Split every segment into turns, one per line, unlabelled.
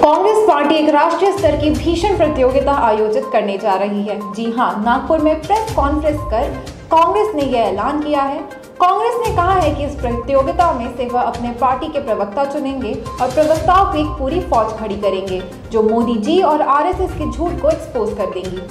Congress party एक राष्ट्रीय स्तर की भीषण प्रतियोगिता आयोजित करने जा रही है। जी हां, नागपुर में प्रेस कॉन्फ्रेंस कर कांग्रेस ने यह ऐलान किया है। कांग्रेस ने कहा है कि इस प्रतियोगिता में से वह अपने पार्टी के प्रवक्ता चुनेंगे और प्रवक्ताओं की एक पूरी फौज खड़ी करेंगे जो मोदी जी और आरएसएस के झूठ को एक्सपोज कर देंगी।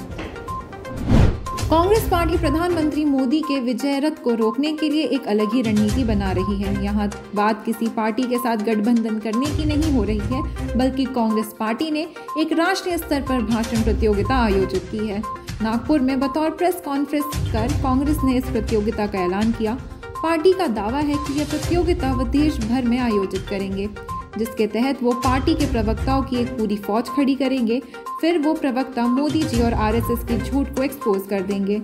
कांग्रेस पार्टी प्रधानमंत्री मोदी के विजय रथ को रोकने के लिए एक अलग ही रणनीति बना रही है। यहाँ बात किसी पार्टी के साथ गठबंधन करने की नहीं हो रही है, बल्कि कांग्रेस पार्टी ने एक राष्ट्रीय स्तर पर भाषण प्रतियोगिता आयोजित की है। नागपुर में बतौर प्रेस कॉन्फ्रेंस कर कांग्रेस ने इस प्रतियोगिता का ऐलान किया। पार्टी का दावा है कि यह प्रतियोगिता वो देश भर में आयोजित करेंगे, जिसके तहत वो पार्टी के प्रवक्ताओं की एक पूरी फौज खड़ी करेंगे। फिर वो प्रवक्ता मोदी जी और आरएसएस के झूठ को एक्सपोज कर देंगे।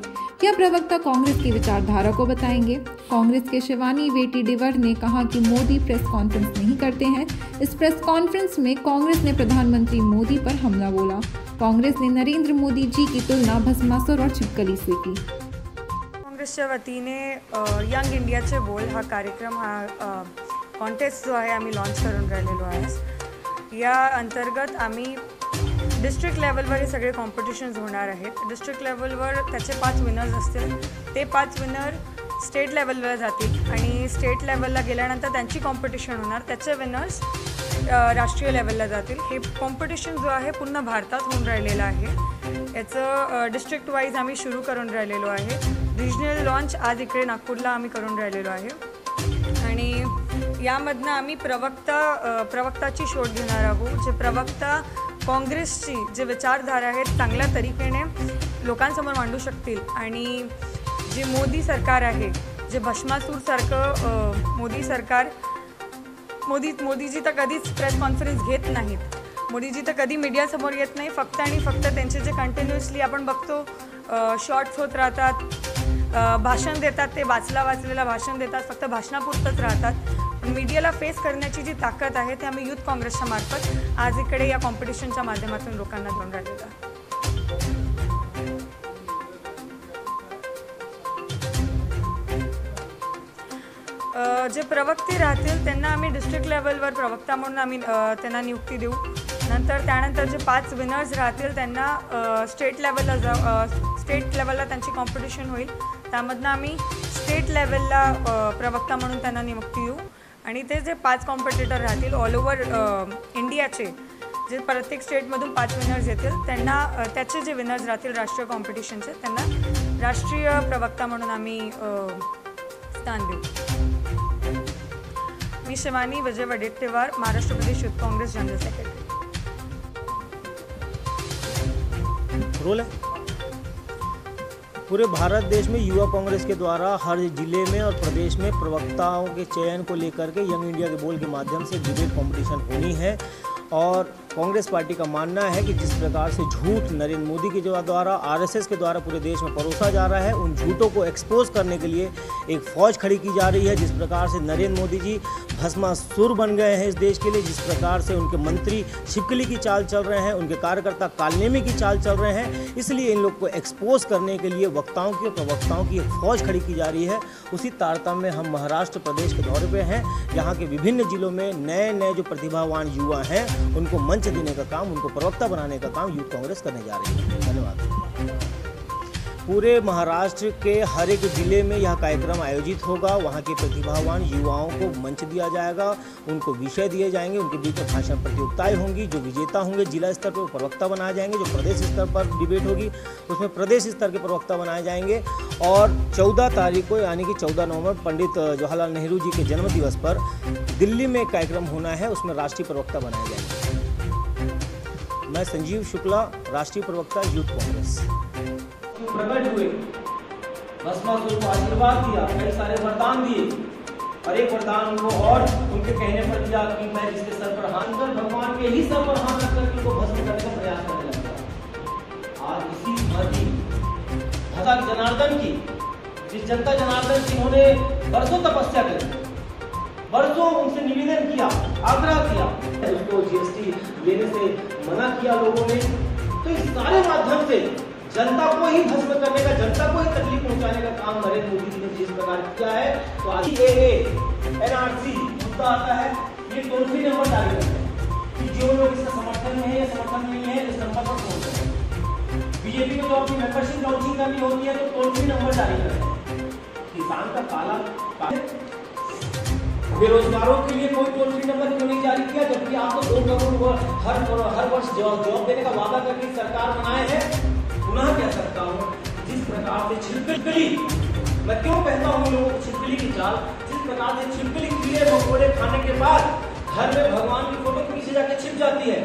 यह प्रवक्ता कांग्रेस की विचारधारा को बताएंगे। कांग्रेस के शिवानी वेटीडिवर ने कहा कि मोदी प्रेस कॉन्फ्रेंस नहीं करते हैं। इस प्रेस कॉन्फ्रेंस में कांग्रेस ने प्रधानमंत्री मोदी पर हमला बोला। कांग्रेस ने नरेंद्र मोदी जी की तुलना भस्मासुर और छिपकली से की।
काँग्रेसच्या वतीने यंग इंडियाचे बोल हा कार्यक्रम कॉन्टेस्ट जो आहे आम्ही लॉन्च करून राहिलेलो आहे। या अंतर्गत आम्ही डिस्ट्रिक्ट लेवलवर हे सगळे कॉम्पिटिशन्स होणार आहेत। डिस्ट्रिक्ट लेवलवर त्याचे 5 विनर्स असतील। ते 5 विनर स्टेट लेवलला जातील आणि स्टेट लेवलला गेल्यानंतर त्यांची कॉम्पिटिशन होणार। त्याचे विनर्स राष्ट्रीय लेवलला जातील। हे कॉम्पिटिशन जो आहे पूर्ण भारतात होऊन राहिलेलं आहे। याचं डिस्ट्रिक्ट वाईज आम्ही सुरू करून राहिलेलो आहे। रिजनल लॉन्च आज इकडे नागपूरला आम्ही करून राहिलेलो आहे आणि यामधनं आम्ही प्रवक्ताची शोध घेणार आहोत। जे प्रवक्ता काँग्रेसची जे विचारधारा आहेत चांगल्या तरीकेने लोकांसमोर मांडू शकतील आणि जे मोदी सरकार आहे, जे भस्मासूरसारखं मोदी सरकार मोदीजी तर कधीच प्रेस कॉन्फरन्स घेत नाहीत। मोदीजी तर कधी मीडियासमोर येत नाही। फक्त आणि फक्त त्यांचे जे कंटिन्युअसली आपण बघतो शॉर्ट्स होत राहतात, भाषण देतात, ते वाचलेलं भाषण देतात, फक्त भाषणापुरतंच राहतात। पण मीडियाला फेस करण्याची जी ताकद आहे ते आम्ही यूथ काँग्रेसच्या मार्फत आज इकडे या कॉम्पिटिशनच्या माध्यमातून लोकांना देऊन राहिलेलं आहे। जे प्रवक्ते राहतील त्यांना आम्ही डिस्ट्रिक्ट लेवलवर प्रवक्ता म्हणून आम्ही त्यांना नियुक्ती देऊ। त्यानंतर जे 5 विनर्स राहतील त्यांना स्टेट लेवलला त्यांची कॉम्पिटिशन होईल। त्यामधनं आम्ही स्टेट लेवलला प्रवक्ता म्हणून त्यांना नियुक्ती देऊ आणि ते जे 5 कॉम्पिटिटर राहतील ऑल ओव्हर इंडियाचे, जे प्रत्येक स्टेटमधून 5 विनर्स येतील त्यांना त्याचे जे विनर्स राहतील राष्ट्रीय कॉम्पिटिशनचे त्यांना राष्ट्रीय प्रवक्ता म्हणून आम्ही स्थान देऊ। मी Shivani Vijay Vadettiwar, Maharashtra Pradesh youth Congress general secretary.
Role है पूरे भारत देश में युवा कांग्रेस के द्वारा हर जिले में और प्रदेश में प्रवक्ताओं के चयन को लेकर के यंग इंडिया के बोल के माध्यम से डिबेट कंपटीशन होनी है। और कांग्रेस पार्टी का मानना है कि जिस प्रकार से झूठ नरेंद्र मोदी के द्वारा आरएसएस के द्वारा पूरे देश में परोसा जा रहा है, उन झूठों को एक्सपोज करने के लिए एक फौज खड़ी की जा रही है। जिस प्रकार से नरेंद्र मोदी जी भस्मासुर बन गए हैं इस देश के लिए, जिस प्रकार से उनके मंत्री छिपकली की चाल चल रहे हैं, उनके कार्यकर्ता कालनेमी की चाल चल रहे हैं, इसलिए इन लोग को एक्सपोज करने के लिए वक्ताओं की और प्रवक्ताओं की एक फौज खड़ी की जा रही है। उसी तारतम्य में हम महाराष्ट्र प्रदेश के दौरे पे हैं। यहाँ के विभिन्न जिलों में नए जो प्रतिभावान युवा हैं उनको मंच देने का काम, उनको प्रवक्ता बनाने का काम यूथ कांग्रेस करने जा रही है। धन्यवाद। पूरे महाराष्ट्र के हर एक जिले में यह कार्यक्रम आयोजित होगा। वहाँ के प्रतिभावान युवाओं को मंच दिया जाएगा, उनको विषय दिए जाएंगे, उनके बीच में भाषण प्रतियोगिताएं होंगी। जो विजेता होंगे जिला स्तर पर प्रवक्ता बनाए जाएंगे। जो प्रदेश स्तर पर डिबेट होगी उसमें प्रदेश स्तर के प्रवक्ता बनाए जाएंगे। और 14 तारीख को यानी कि 14 नवंबर पंडित जवाहरलाल नेहरू जी के जन्मदिवस पर दिल्ली में एक कार्यक्रम होना है, उसमें राष्ट्रीय प्रवक्ता बनाए जाएंगे। मैं संजीव शुक्ला, राष्ट्रीय प्रवक्ता यूथ कांग्रेस।
प्रकट हुए, भस्मासुर को आशीर्वाद दिया, कई सारे वरदान दिए और एक वरदान उनको और उनके कहने पर दिया कि मैं जिसके सर पर हाथ कर भगवान के ही सर पर हाथ रखकर उनको भस्म करने का प्रयास करने लगा। आज इसी धरती भगत जनार्दन की, जिस जनता जनार्दन की उन्होंने वर्षों तपस्या करी, वर्षों उनसे निवेदन किया, आग्रह किया, उसको जीएसटी लेने से मना किया लोगों ने। तो इस सारे माध्यम से जनता को ही भस्म करने का, जनता को ही तकलीफ पहुंचाने का काम नरेंद्र मोदी जी ने जिस प्रकार किया है, तो आज एनआरसी मुद्दा आता है, ये टोल फ्री नंबर जारी करते हैं कि जो लोग इसका समर्थन में है या समर्थन नहीं है इस नंबर पर फोन करें। बीजेपी में तो अपनी मेंबरशिप लॉन्चिंग करनी होती है तो टोल फ्री नंबर जारी करें। किसान का काला बेरोजगारों के लिए कोई टोल फ्री नंबर क्यों नहीं जारी किया, जबकि आप तो 2 करोड़ हर वर्ष जॉब देने का वादा करके सरकार बनाए हैं। पुनः कह सकता हूँ, जिस प्रकार से छिपकली, मैं क्यों कहता हूँ लोगों को छिपकली की चाल, जिस प्रकार से छिपकली कीड़े मकोड़े खाने के बाद घर में भगवान की फोटो के पीछे जाके छिप जाती है,